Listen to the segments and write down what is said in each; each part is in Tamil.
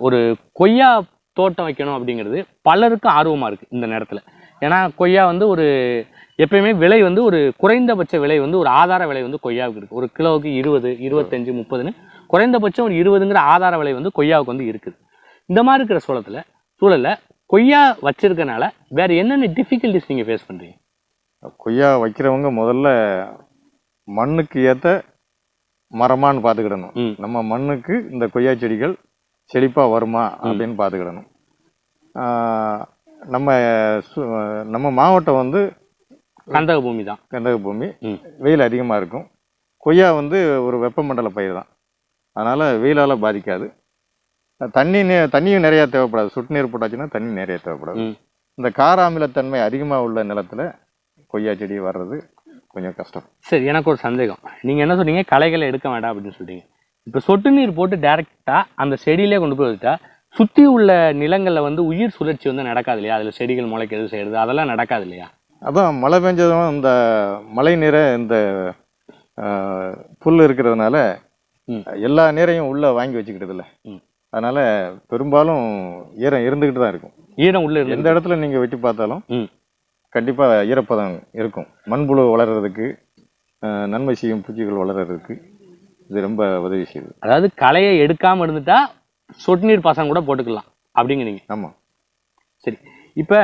ஒரு கொய்யா தோட்டம் வைக்கணும் அப்படிங்கிறது பலருக்கும் ஆர்வமாக இருக்குது இந்த நேரத்தில். ஏன்னா கொய்யா வந்து ஒரு எப்பயுமே விலை வந்து ஒரு குறைந்தபட்ச விலை வந்து ஒரு ஆதார விலை வந்து கொய்யாவுக்கு இருக்குது. ஒரு கிலோவுக்கு 20, 25, 30ன்னு குறைந்தபட்சம் ஒரு 20ங்கிற ஆதார விலை வந்து கொய்யாவுக்கு வந்து இருக்குது. இந்த மாதிரி இருக்கிற சூழலில் கொய்யா வச்சிருக்கனால வேற என்னென்ன டிஃபிகல்ட்டிஸ் நீங்கள் ஃபேஸ் பண்ணுறீங்க? கொய்யா வைக்கிறவங்க முதல்ல மண்ணுக்கு ஏற்ற மரமானு பார்த்துக்கிடணும். நம்ம மண்ணுக்கு இந்த கொய்யா செடிகள் செழிப்பாக வருமா அப்படின்னு பார்த்துக்கிடணும். நம்ம மாவட்டம் வந்து கந்தக பூமி தான். கந்தக பூமி, வெயில் அதிகமாக இருக்கும். கொய்யா வந்து ஒரு வெப்பமண்டல பயிர் தான், அதனால் வெயிலால் பாதிக்காது. தண்ணியும் நிறையா தேவைப்படாது. சொட்டு நீர் போட்டாச்சுன்னா தண்ணி நிறைய தேவைப்படாது. இந்த கார அமிலத்தன்மை அதிகமாக உள்ள நிலத்தில் கொய்யா செடி வர்றது கொஞ்சம் கஷ்டம். சரி, எனக்கு ஒரு சந்தேகம். நீங்கள் என்ன சொன்னீங்க, களைகளை எடுக்க வேண்டாம் அப்படின்னு சொல்லிட்டீங்க. இப்போ சொட்டு நீர் போட்டு டைரெக்டாக அந்த செடியிலே கொண்டு போய் வச்சுட்டா சுற்றி உள்ள நிலங்களில் வந்து உயிர் சுழற்சி வந்து நடக்காது இல்லையா? அதில் செடிகள் முளைக்கிறது செய்கிறது அதெல்லாம் நடக்காது இல்லையா? அதான் மழை பெஞ்சதும் இந்த மழை நீரை இந்த புல் இருக்கிறதுனால எல்லா நீரையும் உள்ளே வாங்கி வச்சுக்கிட்டது இல்லை. அதனால பெரும்பாலும் ஈரம் இருந்துக்கிட்டு தான் இருக்கும். ஈரம் உள்ள எந்த இடத்துல நீங்கள் வெட்டி பார்த்தாலும் கண்டிப்பாக ஈரப்பதம் இருக்கும். மண்புழு வளர்கிறதுக்கு, நன்மை செய்யும் பூச்சிகள் வளர்கிறதுக்கு இது ரொம்ப உதவி செய்யுது. அதாவது களையை எடுக்காமல் இருந்துட்டா சொட்டு நீர் பாசனம் கூட போட்டுக்கலாம் அப்படிங்கிறீங்க? ஆமாம். சரி, இப்போ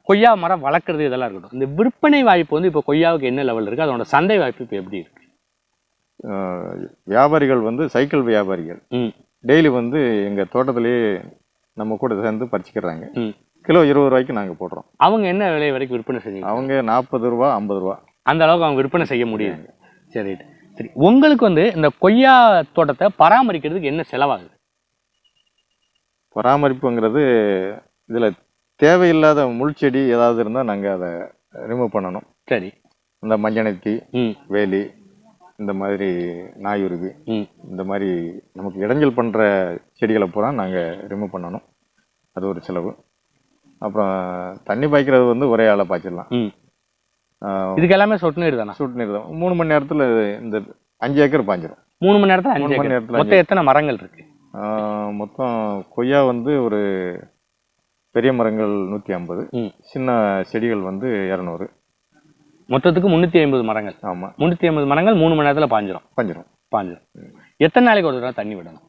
கொய்யா மரம் வளர்க்குறது இதெல்லாம் இருக்கட்டும், இந்த விற்பனை வாய்ப்பு வந்து இப்போ கொய்யாவுக்கு என்ன லெவலில் இருக்குது? அதோட சந்தை வாய்ப்பு இப்போ எப்படி இருக்குது? வியாபாரிகள் வந்து சைக்கிள் வியாபாரிகள் டெய்லி வந்து எங்கள் தோட்டத்திலேயே நம்ம கூட சேர்ந்து பறிச்சுக்கிறாங்க. கிலோ 20 ரூபாய்க்கு நாங்கள் போடுறோம். அவங்க என்ன விலை வரைக்கும் விற்பனை செய்யுங்க? அவங்க 40 ரூபா 50 ரூபா அந்த அளவுக்கு அவங்க விற்பனை செய்ய முடியாது. சரி சரி, உங்களுக்கு வந்து இந்த கொய்யா தோட்டத்தை பராமரிக்கிறதுக்கு என்ன செலவாகுது? பராமரிப்புங்கிறது இதில் தேவையில்லாத முள் செடி ஏதாவது இருந்தால் நாங்கள் அதை ரிமூவ் பண்ணணும். சரி, இந்த மஞ்சனத்தி, வேலி, இந்த மாதிரி நாயுருவி, இந்த மாதிரி நமக்கு இடைஞ்சல் பண்ணுற செடிகளை பூரா நாங்கள் ரிமூவ் பண்ணணும். அது ஒரு செலவு. அப்புறம் தண்ணி பாய்க்கிறது வந்து ஒரே ஆளை பாய்ச்சிடலாம். இதுக்கு எல்லாமே சொட்டு நீர் தானே? சொட்டு நீர் தான். 3 மணி நேரத்தில் இந்த 5 ஏக்கர் பாய்ஞ்சிடும். 3 மணி நேரத்தில் 5 மணி நேரத்தில். மொத்தம் எத்தனை மரங்கள் இருக்கு? மொத்தம் கொய்யா வந்து ஒரு பெரிய மரங்கள் 150, சின்ன செடிகள் வந்து 200. மொத்தத்துக்கு 350 மரங்கள். ஆமாம், 350 மரங்கள் 3 மணி நேரத்தில் பாஞ்சிடும். எத்தனை நாளைக்கு ஒரு தடவை தண்ணி விடணும்?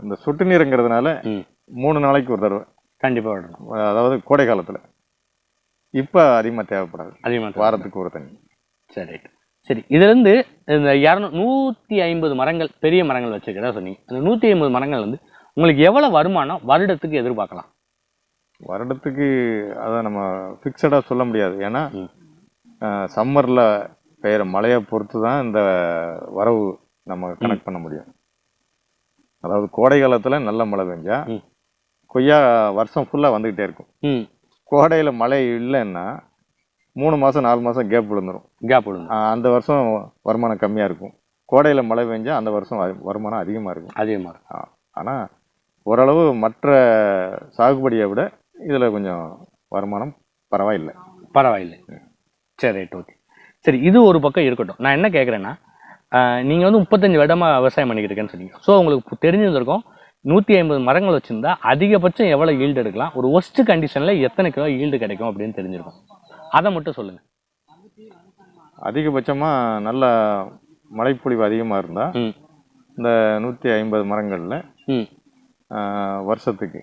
இந்த சொட்டு நீருங்கிறதுனால 3 நாளைக்கு ஒரு தடவை கண்டிப்பாக விடணும். அதாவது கோடை காலத்தில். இப்போ அதிகமாக தேவைப்படாது, அதிகமாக வாரத்துக்கு ஒரு தண்ணி. சரி சரி, இதுலேருந்து இந்த 150 மரங்கள் பெரிய மரங்கள் வச்சுருக்கதா சொன்னீங்க. அந்த 150 மரங்கள் வந்து உங்களுக்கு எவ்வளோ வருமானம் வருடத்துக்கு எதிர்பார்க்கலாம்? வருடத்துக்கு அதை நம்ம ஃபிக்ஸடாக சொல்ல முடியாது. ஏன்னா சம்மரில் பெய்கிற மழையை பொறுத்து தான் இந்த வரவு நம்ம கனெக்ட் பண்ண முடியும். அதாவது கோடை காலத்தில் நல்ல மழை பெஞ்சா கொய்யா வருஷம் ஃபுல்லாக வந்துக்கிட்டே இருக்கும். கோடையில் மழை இல்லைன்னா 3 மாதம் 4 மாதம் கேப் விழுந்துடும். அந்த வருஷம் வருமானம் கம்மியாக இருக்கும். கோடையில் மழை பெஞ்சால் அந்த வருஷம் வருமானம் அதிகமாக இருக்கும். ஆனால் ஓரளவு மற்ற சாகுபடியை விட இதில் கொஞ்சம் வருமானம் பரவாயில்லை. சரி, ரைட், ஓகே. சரி, இது ஒரு பக்கம் இருக்கட்டும். நான் என்ன கேட்குறேன்னா, நீங்கள் வந்து 35 வருடமாக விவசாயம் பண்ணிக்கிட்டு இருக்கேன்னு சொன்னீங்க. ஸோ உங்களுக்கு தெரிஞ்சிருந்திருக்கும் 150 மரங்கள் வச்சுருந்தா அதிகபட்சம் எவ்வளோ ஈல்டு எடுக்கலாம், ஒரு ஒஸ்ட் கண்டிஷனில் எத்தனை கிலோ ஈல்டு கிடைக்கும் அப்படின்னு தெரிஞ்சிருக்கும். அதை மட்டும் சொல்லுங்கள். அதிகபட்சமாக நல்ல மழைப்பொழிவு அதிகமாக இருந்தால் இந்த 150 மரங்களில் வருஷத்துக்கு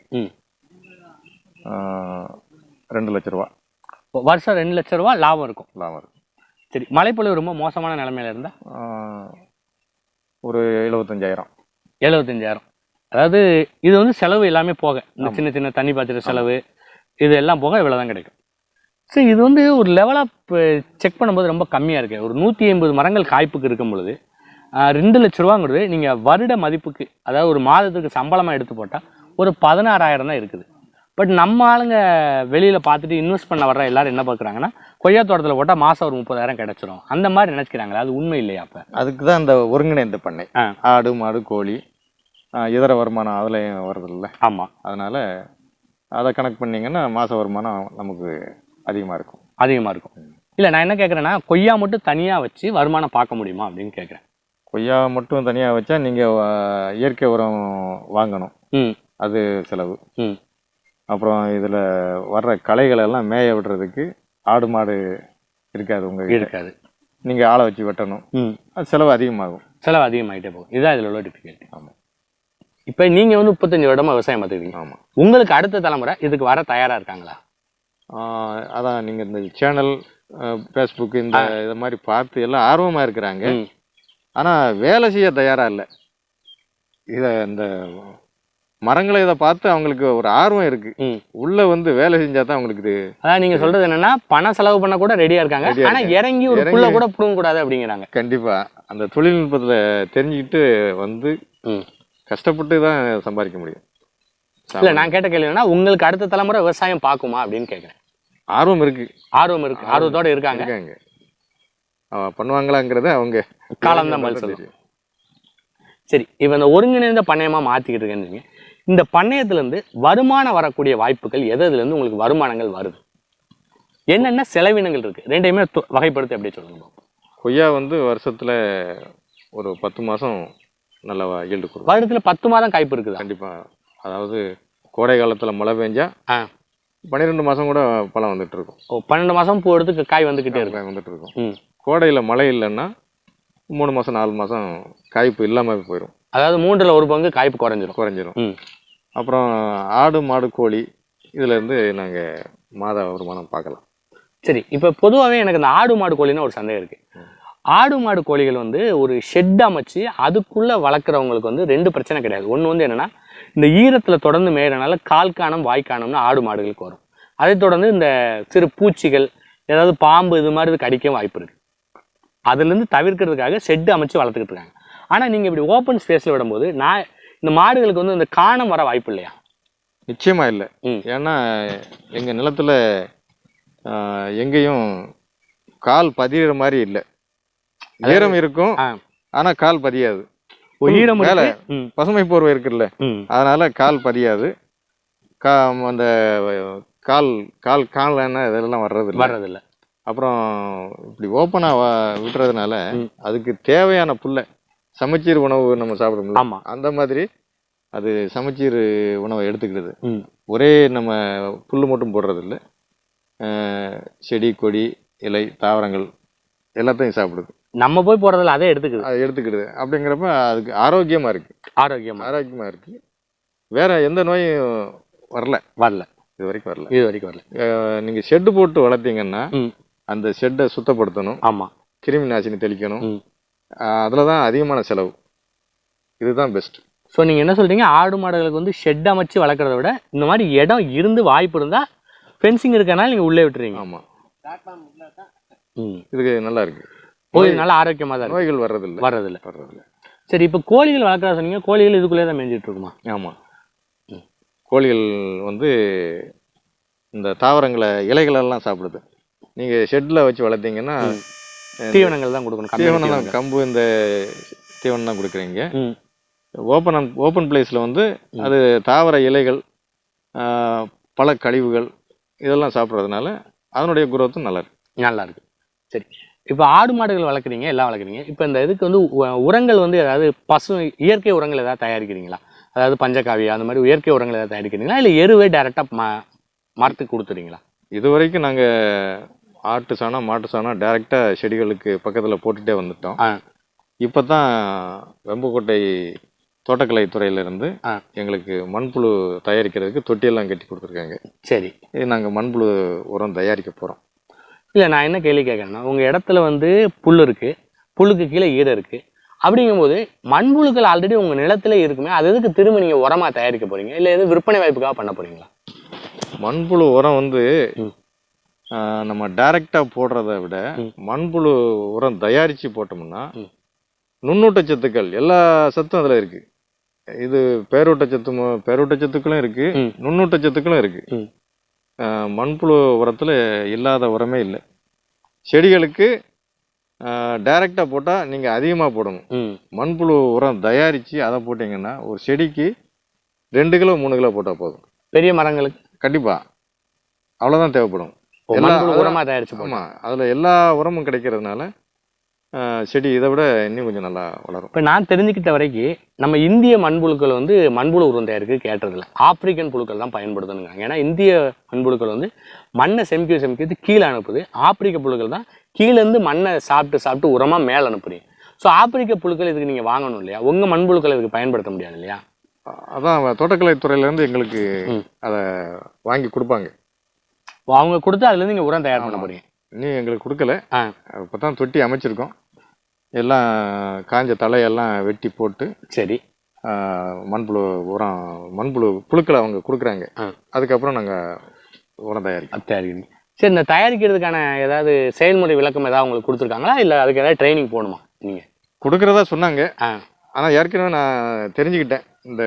2 லட்ச ரூபா. வருஷம் 2 லட்ச ரூபா லாபம் இருக்கும். சரி, மழைப்பொழிவு ரொம்ப மோசமான நிலைமையில இருந்தால் ஒரு 75,000. அதாவது இது வந்து செலவு எல்லாமே போக, இந்த சின்ன சின்ன தண்ணி பாய்ச்சிற செலவு இது எல்லாம் போக இவ்வளோதான் கிடைக்கும். சரி, இது வந்து ஒரு லெவலாக செக் பண்ணும்போது ரொம்ப கம்மியாக இருக்குது. ஒரு 150 மரங்கள் காய்ப்புக்கு இருக்கும் பொழுது 2 லட்ச ரூபாங்கிறது நீங்கள் வருட மதிப்புக்கு, அதாவது ஒரு மாதத்துக்கு சம்பளமாக எடுத்து போட்டால் ஒரு 16,000 தான் இருக்குது. பட் நம்ம ஆளுங்க வெளியில் பார்த்துட்டு இன்வெஸ்ட் பண்ண வர்ற எல்லாரும் என்ன பார்க்குறாங்கன்னா, கொய்யா தோட்டத்தில் போட்டால் மாதம் ஒரு 30,000 கிடைச்சிரும் அந்த மாதிரி நினச்சிக்கிறாங்களே, அது உண்மை இல்லையா? அப்போ அதுக்கு தான் இந்த ஒருங்கிணைந்த பண்ணை, ஆடு மாடு கோழி இதர வருமானம் அதில் வருதில்ல. ஆமாம், அதனால் அதை கனெக்ட் பண்ணிங்கன்னா மாத வருமானம் நமக்கு அதிகமாக இருக்கும். இல்லை, நான் என்ன கேட்குறேன்னா, கொய்யா மட்டும் தனியாக வச்சு வருமானம் பார்க்க முடியுமா அப்படின்னு கேட்குறேன். கொய்யா மட்டும் தனியாக வச்சா நீங்கள் இயற்கை உரம் வாங்கணும். அது செலவு. ம். அப்புறம் இதில் வர்ற களைகளை எல்லாம் மேய விடுறதுக்கு ஆடு மாடு இருக்காது உங்கள் இருக்காது. நீங்கள் ஆளை வச்சு வெட்டணும். அது செலவு அதிகமாகும். செலவு அதிகமாகிட்டே போகும். இதுதான் இதில் உள்ள டிஃபிகல்ட்டி. ஆமாம். இப்போ நீங்கள் வந்து 35 வருடமாக விவசாயம் பார்த்துக்கிறீங்க. ஆமாம். உங்களுக்கு அடுத்த தலைமுறை இதுக்கு வர தயாராக இருக்காங்களா? அதான் நீங்கள் இந்த சேனல் ஃபேஸ்புக் இந்த இதை மாதிரி பார்த்து எல்லாம் ஆர்வமாக இருக்கிறாங்க. ஆனால் வேலை செய்ய தயாராக இல்லை. இதை இந்த மரங்களை இதை பார்த்து அவங்களுக்கு ஒரு ஆர்வம் இருக்கு. உள்ள வந்து வேலை செஞ்சா தான் அவங்களுக்கு இது. அதான் நீங்க சொல்றது என்னன்னா பணம் செலவு பண்ண கூட ரெடியா இருக்காங்க. ஆனா இறங்கி ஒரு புல்ல கூட புடுங்க கூடாது அப்படிங்கிறாங்க. கண்டிப்பா அந்த தொழில்நுட்பத்துல தெரிஞ்சுக்கிட்டு வந்து கஷ்டப்பட்டு தான் சம்பாதிக்க முடியும். இல்ல நான் கேட்ட கேள்வி என்னன்னா உங்களுக்கு அடுத்த தலைமுறை விவசாயம் பார்க்குமா அப்படின்னு கேட்கிறேன். ஆர்வம் இருக்கு. ஆர்வத்தோட இருக்காங்க. பண்ணுவாங்களாங்கிறத அவங்க காலம்தான் பதில் சொல்லுவோம். சரி, இப்ப இந்த ஒருங்கிணைந்த பண்ணையமா மாத்திக்கிட்டு இருக்கேன்னு இந்த பண்ணையத்துல இருந்து வருமானம் வரக்கூடிய வாய்ப்புகள் எதுல இருந்து உங்களுக்கு வருமானங்கள் வருது? என்னென்ன செலவினங்கள் இருக்கு? ரெண்டையுமே வகைப்படுத்தி அப்படியே சொல்லுங்க. கொய்யா வந்து வருஷத்துல ஒரு 10 மாசம் நல்லா ஈல்டு கொடுக்கும். வருடத்துல 10 மாதம் காய்ப்பு இருக்குது. கண்டிப்பா. அதாவது கோடை காலத்துல மழை பெஞ்சா 12 மாசம் கூட பழம் வந்துட்டு இருக்கும். 12 மாசம் பூ எடுத்து காய் வந்துகிட்டே இருக்கும். வந்துட்டு இருக்கும். கோடையில மழை இல்லைன்னா 3 மாசம் 4 மாசம் காய்ப்பு இல்லாம போயிடும். அதாவது 3ல் 1 பங்கு காய்ப்பு குறைஞ்சிரும். அப்புறம் ஆடு மாடு கோழி இதுல இருந்து நாங்க மாத வருமானம் பார்க்கலாம். சரி, இப்ப பொதுவாகவே எனக்கு இந்த ஆடு மாடு கோழின்னு ஒரு சந்தேகம் இருக்கு. ஆடு மாடு கோழிகள் வந்து ஒரு ஷெட் அமைச்சு அதுக்குள்ள வளர்க்குறவங்களுக்கு வந்து 2 பிரச்சனை கிடையாது. ஒன்று வந்து என்னன்னா இந்த ஈரத்துல தொடர்ந்து மேயறனால கால்கானம் வாய்க்கானம்னு ஆடு மாடுகளுக்கு வரும். அதை தொடர்ந்து இந்த சிறு பூச்சிகள் ஏதாவது பாம்பு இது மாதிரி கடிக்க வாய்ப்பு இருக்கு. அதுல இருந்து தவிர்க்கிறதுக்காக ஷெட் அமைச்சு வளர்த்துக்கிட்டு இருக்காங்க. ஆனா நீங்க இப்படி ஓப்பன் ஸ்பேஸ்ல விடும்போது இந்த மாடுகளுக்கு வந்து இந்த காணம் வர வாய்ப்பு இல்லையா? நிச்சயமா இல்லை. ஏன்னா எங்க நிலத்துல எங்கேயும் கால் பதிகிற மாதிரி இல்லை. ஈரம் இருக்கும் ஆனா கால் பதியாது. மேல பசுமை போர்வை இருக்குல்ல, அதனால கால் பதியாது. அந்த கால் கால் கால் என்ன இதெல்லாம் வர்றதில்லை. அப்புறம் இப்படி ஓப்பனா விட்டுறதுனால அதுக்கு தேவையான புல்லை சமச்சீர் உணவு நம்ம சாப்பிடுறோம்ல, அந்த மாதிரி அது சமச்சீர் உணவை எடுத்துக்கிறது. ஒரே நம்ம புல் மட்டும் போடுறது இல்லை, செடி கொடி இலை தாவரங்கள் எல்லாத்தையும் சாப்பிடுது. நம்ம போய் போறதில்ல, அதை எடுத்துக்கிடுது. அப்படிங்கிறப்ப அதுக்கு ஆரோக்கியமா இருக்கு. வேற எந்த நோயும் வரல இது வரைக்கும் வரல. நீங்க ஷெட்டு போட்டு வளர்த்தீங்கன்னா அந்த ஷெட்டை சுத்தப்படுத்தணும். கிருமி நாசினி தெளிக்கணும். அதுலதான் அதிகமான செலவு. இதுதான் பெஸ்ட். ஸோ நீங்க என்ன சொல்றீங்க, ஆடு மாடுகளுக்கு வந்து ஷெட் அமைச்சு வளர்க்கறத விட இந்த மாதிரி இடம் இருந்து வாய்ப்பு இருந்தா ஃபென்சிங் இருக்கனால நீங்க உள்ளே விட்டுறீங்க. ஆமா, இதுக்கு நல்லா இருக்கு. நல்லா ஆரோக்கியமா தான், நோய்கள் வர்றதில்லை. சரி, இப்ப கோழிகள் வளர்க்கறதா சொன்னீங்க. கோழிகள் இதுக்குள்ளே தான் மேய்ஞ்சிட்டு இருக்குமா? ஆமா, கோழிகள் வந்து இந்த தாவரங்களை இலைகள் எல்லாம் சாப்பிடுது. நீங்க ஷெட்ல வச்சு வளர்த்தீங்கன்னா தீவனங்கள் தான் கொடுக்கணும். தீவனம் தான், கம்பு இந்த தீவனம் தான் கொடுக்குறீங்க. ஓப்பன் பிளேஸ்ல வந்து அது தாவர இலைகள் பல கழிவுகள் இதெல்லாம் சாப்பிட்றதுனால அதனுடைய குரோத்தும் நல்லா இருக்கு. சரி, இப்போ ஆடு மாடுகள் வளர்க்குறீங்க, எல்லாம் வளர்க்குறீங்க. இப்போ இந்த இதுக்கு வந்து உரங்கள் வந்து ஏதாவது இயற்கை உரங்கள் ஏதாவது தயாரிக்கிறீங்களா? அதாவது பஞ்சகாவியா அந்த மாதிரி இயற்கை உரங்கள் ஏதாவது தயாரிக்கிறீங்களா, இல்லை எருவே டைரெக்டாக மரத்துக்கு கொடுத்துறீங்களா? இது வரைக்கும் நாங்கள் ஆட்டு சாணம் மாட்டு சாணம் டைரெக்டாக செடிகளுக்கு பக்கத்தில் போட்டுகிட்டே வந்துட்டோம். இப்போ தான் வெம்புக்கோட்டை தோட்டக்கலை துறையிலேருந்து எங்களுக்கு மண்புழு தயாரிக்கிறதுக்கு தொட்டியெல்லாம் கட்டி கொடுத்துருக்காங்க. சரி, நாங்கள் மண்புழு உரம் தயாரிக்க போகிறோம். இல்லை, நான் என்ன கேள்வி கேட்குறேன்னா, உங்கள் இடத்துல வந்து புல் இருக்குது, புல்லுக்கு கீழே ஈரம் இருக்குது. அப்படிங்கும்போது மண்புழுக்கள் ஆல்ரெடி உங்கள் நிலத்திலே இருக்குமே, அது எதுக்கு திரும்ப நீங்கள் உரமாக தயாரிக்க போகிறீங்க? இல்லை எதுவும் விற்பனை வாய்ப்புக்காக பண்ண போகிறீங்களா? மண்புழு உரம் வந்து நம்ம டைரக்டாக போடுறத விட மண்புழு உரம் தயாரித்து போட்டோம்னா நுண்ணூட்டச்சத்துக்கள் எல்லா சத்தும் அதில் இருக்கு. இது பேரூட்டச்சத்துக்களும் இருக்கு, நுண்ணூட்டச்சத்துக்களும் இருக்கு. மண்புழு உரத்துல இல்லாத உரமே இல்லை. செடிகளுக்கு டைரக்டா போட்டா நீங்க அதிகமா போடணும். மண்புழு உரம் தயாரிச்சு அதை போட்டீங்கன்னா ஒரு செடிக்கு 2 கிலோ 3 கிலோ போட்டா போதும். பெரிய மரங்களுக்கு கண்டிப்பா அவ்வளவுதான் தேவைப்படும். உரமா தயாரிச்சு. ஆமா, அதுல எல்லா உரமும் கிடைக்கிறதுனால செடி இதை விட இன்னும் கொஞ்சம் நல்லா வளரும். இப்போ நான் தெரிஞ்சுக்கிட்ட வரைக்கும் நம்ம இந்திய மண்புழுக்கள் வந்து மண்புழு உரம் தயாரிக்க கேட்டதில்லை, ஆப்பிரிக்கன் புழுக்கள் தான் பயன்படுத்தணுங்கிறாங்க. ஏன்னா இந்திய மண்புழுக்கள் வந்து மண்ணை செமிக்கிறது கீழே அனுப்புது, ஆப்பிரிக்க புழுக்கள் தான் கீழேருந்து மண்ணை சாப்பிட்டு உரமாக மேலே அனுப்புறீங்க. ஸோ ஆப்பிரிக்க புழுக்கள் இதுக்கு நீங்கள் வாங்கணும் இல்லையா, உங்கள் மண்புழுக்களை இதுக்கு பயன்படுத்த முடியாது இல்லையா? அதான் தோட்டக்கலை துறையிலேருந்து எங்களுக்கு அதை வாங்கி கொடுப்பாங்க. அவங்க கொடுத்து அதுலேருந்து நீங்கள் உரம் தயார் பண்ண போறீங்க. இன்னும் எங்களுக்கு கொடுக்கல, இப்போ தான் தொட்டி அமைச்சிருக்கோம். எல்லாம் காஞ்ச தலையெல்லாம் வெட்டி போட்டு சரி மண்புழு உரம் மண்புழு புழுக்களை அவங்க கொடுக்குறாங்க. அதுக்கப்புறம் நாங்கள் உரம் தயாரிக்கிறீங்க. சரி, இந்த தயாரிக்கிறதுக்கான ஏதாவது செயல்முறை விளக்கம் ஏதாவது உங்களுக்கு கொடுத்துருக்காங்களா, இல்லை அதுக்கு ஏதாவது ட்ரைனிங் போகணுமா? நீங்கள் கொடுக்குறதா சொன்னாங்க. ஆனால் ஏற்கனவே நான் தெரிஞ்சுக்கிட்டேன், இந்த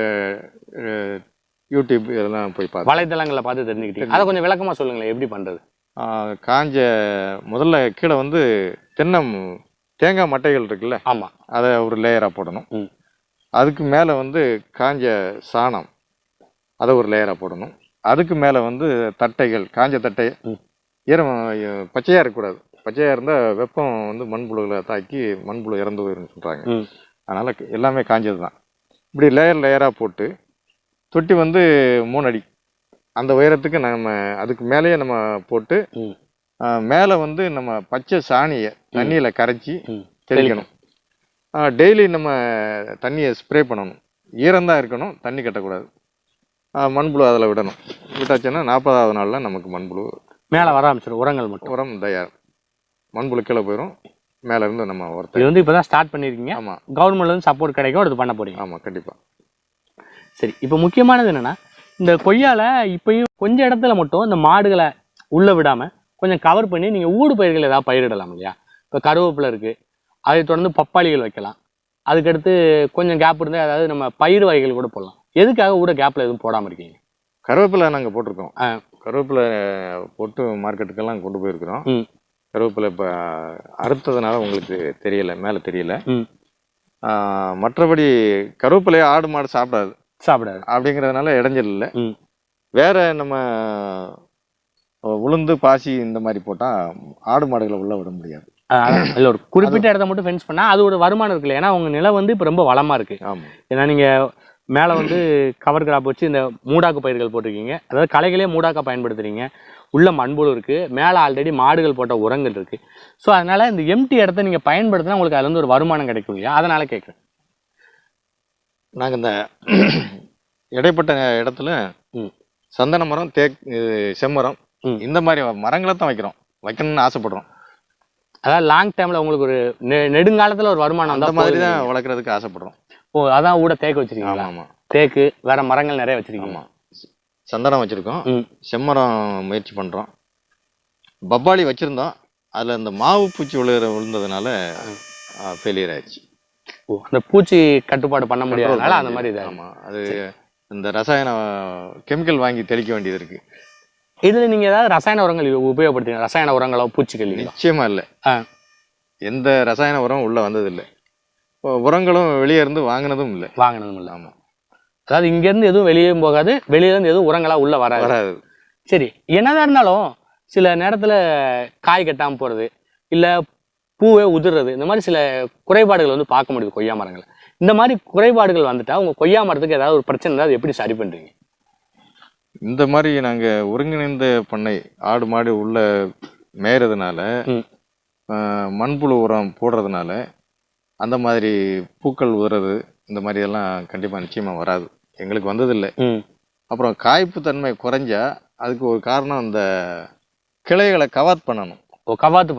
யூடியூப் இதெல்லாம் போய் பார்த்து வலைத்தளங்களில் பார்த்து தெரிஞ்சுக்கிட்டேன். அதை கொஞ்சம் விளக்கமாக சொல்லுங்களேன், எப்படி பண்ணுறது? காஞ்ச முதல்ல கீழே வந்து தேங்காய் மட்டைகள் இருக்குல்ல, ஆமாம், அதை ஒரு லேயராக போடணும். அதுக்கு மேலே வந்து காஞ்ச சாணம், அதை ஒரு லேயராக போடணும். அதுக்கு மேலே வந்து தட்டைகள், காஞ்ச தட்டை, ஈரம் பச்சையாக இருக்கக்கூடாது. பச்சையாக இருந்தால் வெப்பம் வந்து மண்புழுகளை தாக்கி மண்புழு இறந்து போயிருன்னு சொல்கிறாங்க. அதனால் எல்லாமே காஞ்சது தான். இப்படி லேயராக போட்டு தொட்டி வந்து 3 அடி அந்த உயரத்துக்கு நம்ம அதுக்கு மேலேயே நம்ம போட்டு மேலே வந்து நம்ம பச்சை சாணியை தண்ணியில் கரைச்சி தெளிக்கணும். டெய்லி நம்ம தண்ணியை ஸ்ப்ரே பண்ணணும். ஈரந்தான் இருக்கணும், தண்ணி கட்டக்கூடாது. மண்புழு அதில் விடணும். விட்டாச்சுன்னா 40ஆவது நாளில் நமக்கு மண்புழு மேலே வர ஆரம்பிச்சிடும். உரங்கள் மட்டும், உரம் தயார். மண்புழு கீழே போயிடும், மேலே இருந்து நம்ம உரத்தை. இது வந்து இப்போ தான் ஸ்டார்ட் பண்ணியிருக்கீங்க. ஆமாம், கவர்மெண்ட்லேருந்து சப்போர்ட் கிடைக்கும், அது பண்ண போறீங்க. ஆமாம், கண்டிப்பாக. சரி, இப்போ முக்கியமானது என்னென்னா, இந்த கொய்யால இப்பயும் கொஞ்சம் இடத்துல மட்டும் இந்த மாடுகளை உள்ளே விடாமல் கொஞ்சம் கவர் பண்ணி நீங்கள் ஊடு பயிர்கள் ஏதாவது பயிரிடலாம் இல்லையா? இப்போ கருவேப்பிலை இருக்குது, அதை தொடர்ந்து பப்பாளிகள் வைக்கலாம். அதுக்கடுத்து கொஞ்சம் கேப் இருந்தால் அதாவது நம்ம பயிர் வகைகள் கூட போடலாம். எதுக்காக ஊட கேப்பில் எதுவும் போடாமல் இருக்கீங்க? கருவேப்பிலை நாங்கள் போட்டிருக்கோம். கருவேப்பிலை போட்டு மார்க்கெட்டுக்கெல்லாம் கொண்டு போயிருக்கிறோம். கருவேப்பிலை இப்போ அறுத்ததுனால உங்களுக்கு தெரியல, மேலே தெரியல. மற்றபடி கருவேப்பிலையை ஆடு மாடு சாப்பிடாது அப்படிங்கிறதுனால இடைஞ்சல் இல்லை. வேற நம்ம உளுந்து பாசி இந்த மாதிரி போட்டால் ஆடு மாடுகளை உள்ள விட முடியாது. இல்லை, ஒரு குறிப்பிட்ட இடத்த மட்டும் ஃபென்ஸ் பண்ணால் அது ஒரு வருமானம் இருக்குல்ல. ஏன்னா உங்கள் நிலம் வந்து இப்போ ரொம்ப வளமாக இருக்குது. ஆமாம், ஏன்னா நீங்கள் மேலே வந்து கவர் கிராப் வச்சு இந்த மூடாக்கு பயிர்கள் போட்டிருக்கீங்க, அதாவது களைகளே மூடாக்கா பயன்படுத்துறீங்க. உள்ள மண்புழு இருக்குது, மேலே ஆல்ரெடி மாடுகள் போட்ட உரங்கள் இருக்குது. ஸோ அதனால் இந்த எம்டி இடத்த நீங்கள் பயன்படுத்தினா உங்களுக்கு அதுலேருந்து ஒரு வருமானம் கிடைக்கும் இல்லையா? அதனால் கேட்குறேன். நாங்கள் இந்த இடைப்பட்ட இடத்துல சந்தன மரம், செம்மரம் இந்த மாதிரி மரங்களை தான் வைக்கணும்னு ஆசைப்படுறோம். அதாவது லாங் டைமில் உங்களுக்கு ஒரு நெடுங்காலத்தில் ஒரு வருமானம் அந்த மாதிரி தான் வளர்க்குறதுக்கு ஆசைப்படுறோம். ஓ, அதான் ஊட தேக்கு வச்சிருக்கீங்களா? ஆமாம், தேக்கு வேற மரங்கள் நிறைய வச்சிருக்கீங்க. ஆமாம், சந்தனம் வச்சுருக்கோம், செம்மரம் முயற்சி பண்ணுறோம், பப்பாளி வச்சுருந்தோம். அதில் இந்த மாவு பூச்சி விழுந்ததுனால ஃபெயிலியர் ஆயிடுச்சு. ஓ, அந்த பூச்சி கட்டுப்பாடு பண்ண முடியாதனால அந்த மாதிரி இதாக. ஆமாம், அது இந்த ரசாயன கெமிக்கல் வாங்கி தெளிக்க வேண்டியது இருக்குது. இதில் நீங்கள் ஏதாவது ரசாயன உரங்கள் உபயோகப்படுத்துங்க? ரசாயன உரங்களோ பூச்சிகள்? நிச்சயமாக இல்லை, எந்த ரசாயன உரம் உள்ளே வந்ததில்லை. உரங்களும் வெளியே இருந்து வாங்கினதும் இல்லை. ஆமாம், அதாவது இங்கேருந்து எதுவும் வெளியேயும் போகாது, வெளியிலேருந்து எதுவும் உரங்களாக உள்ளே வராது. சரி, என்னதான் இருந்தாலும் சில நேரத்தில் காய் கட்டாமல் போகிறது, இல்லை பூவே உதிர்றது, இந்த மாதிரி சில குறைபாடுகள் வந்து பார்க்க முடியுது கொய்யா மரங்களை. இந்த மாதிரி குறைபாடுகள் வந்துட்டா உங்கள் கொய்யா மரத்துக்கு ஏதாவது ஒரு பிரச்சனை இருந்தால் எப்படி சரி பண்ணுறீங்க? இந்த மாதிரி நாங்கள் ஒருங்கிணைந்த பண்ணை, ஆடு மாடு உள்ள மேயறதுனால, மண்புழு உரம் போடுறதுனால அந்த மாதிரி பூக்கள் உதுறது இந்த மாதிரி எல்லாம் கண்டிப்பாக நிச்சயமாக வராது. எங்களுக்கு வந்ததில்லை. அப்புறம் காய்ப்பு தன்மை குறைஞ்சா அதுக்கு ஒரு காரணம் இந்த கிளைகளை கவாத் பண்ணணும். கவாத்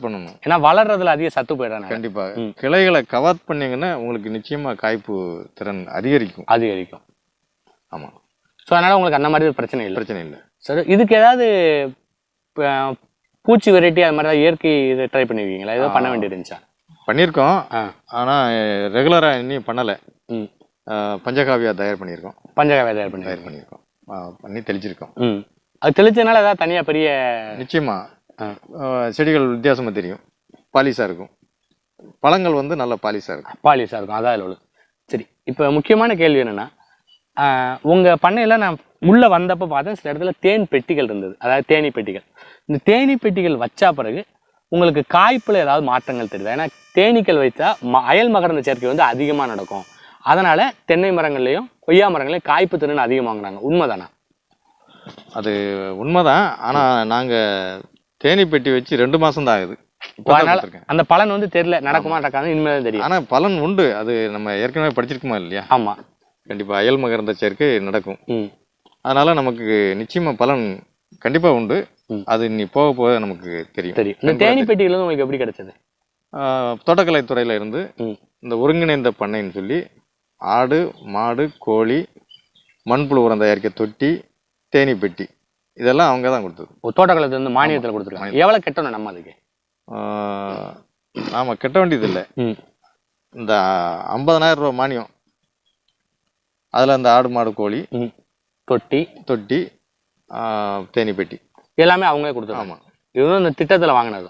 பண்ணணும். ஏன்னா வளர்றதுல அதிக சத்து போயிடாது. கண்டிப்பாக கிளைகளை கவாத் பண்ணீங்கன்னா உங்களுக்கு நிச்சயமாக காய்ப்பு திறன் அதிகரிக்கும். ஆமாம். ஸோ அதனால உங்களுக்கு அந்த மாதிரி பிரச்சனை இல்லை. சரி, இதுக்கு ஏதாவது பூச்சி வெரைட்டி அது மாதிரி இயற்கை இதை ட்ரை பண்ணிருக்கீங்களா? ஏதோ பண்ண வேண்டியது இருந்துச்சா? பண்ணியிருக்கோம், ஆனால் ரெகுலராக இன்னும் பண்ணலை. பஞ்சகாவியா தயார் பண்ணியிருக்கோம். பண்ணி தெளிச்சிருக்கோம். அது தெளிச்சதுனால ஏதாவது தனியாக பெரிய நிச்சயமா செடிகள் வித்தியாசமாக தெரியும், பாலிஷாக இருக்கும். பழங்கள் வந்து நல்ல பாலிஷாக இருக்கும். அதான் இல்லை. சரி, இப்போ முக்கியமான கேள்வி என்னென்னா, உங்கள் பண்ணையில் நான் உள்ளே வந்தப்போ பார்த்தேன் சில இடத்துல தேன் பெட்டிகள் இருந்தது, அதாவது தேனி பெட்டிகள். இந்த தேனி பெட்டிகள் வச்சா பிறகு உங்களுக்கு காய்ப்புல ஏதாவது மாற்றங்கள் தெரியுதா? ஏன்னா தேனீக்கள் வைத்தா அயல் மகரந்த சேர்க்கை வந்து அதிகமா நடக்கும். அதனால தென்னை மரங்கள்லயும் கொய்யா மரங்களையும் காய்ப்பு திறன் அதிகமாகுறாங்க. உண்மைதானா? அது உண்மைதான். ஆனா நாங்க தேனி பெட்டி வச்சு 2 மாசம் தான் ஆகுது. அதனால அந்த பலன் வந்து தெரியல, நடக்குமா நடக்காது இனிமேல் தெரியும். ஆனா பலன் உண்டு. அது நம்ம ஏற்கனவே படிச்சிருக்குமா இல்லையா? ஆமா, கண்டிப்பா அயல் மகரந்த சேர்க்கை நடக்கும். ம், அதனால நமக்கு நிச்சயமா பலன் கண்டிப்பா உண்டு. அது நீ போக போக நமக்கு தெரியும். தெரியும். இந்த தேனி பெட்டிகள் வந்து உங்களுக்கு எப்படி கிடைச்சது? தோட்டக்கலைத்துறையில இருந்து இந்த ஒருங்கிணைந்த பண்ணைன்னு சொல்லி ஆடு, மாடு, கோழி, மண்புழு உரம் தயாரிக்க தொட்டி, தேனி பெட்டி இதெல்லாம் அவங்க தான் கொடுத்தது. தோட்டக்கலைத்துல இருந்து மானியத்தில் கொடுத்துருக்காங்க. எவ்வளவு கட்டணும் நம்ம அதுக்கு? நாம கட்ட வேண்டியது இல்லை. இந்த 50,000 ரூபாய் மானியம், அதுல அந்த ஆடு, மாடு, கோழி, தொட்டி, தேனி பெட்டி எல்லாமே அவங்களே கொடுத்துருக்காங்க. ஆமா, இது வந்து இந்த திட்டத்துல வாங்கினது.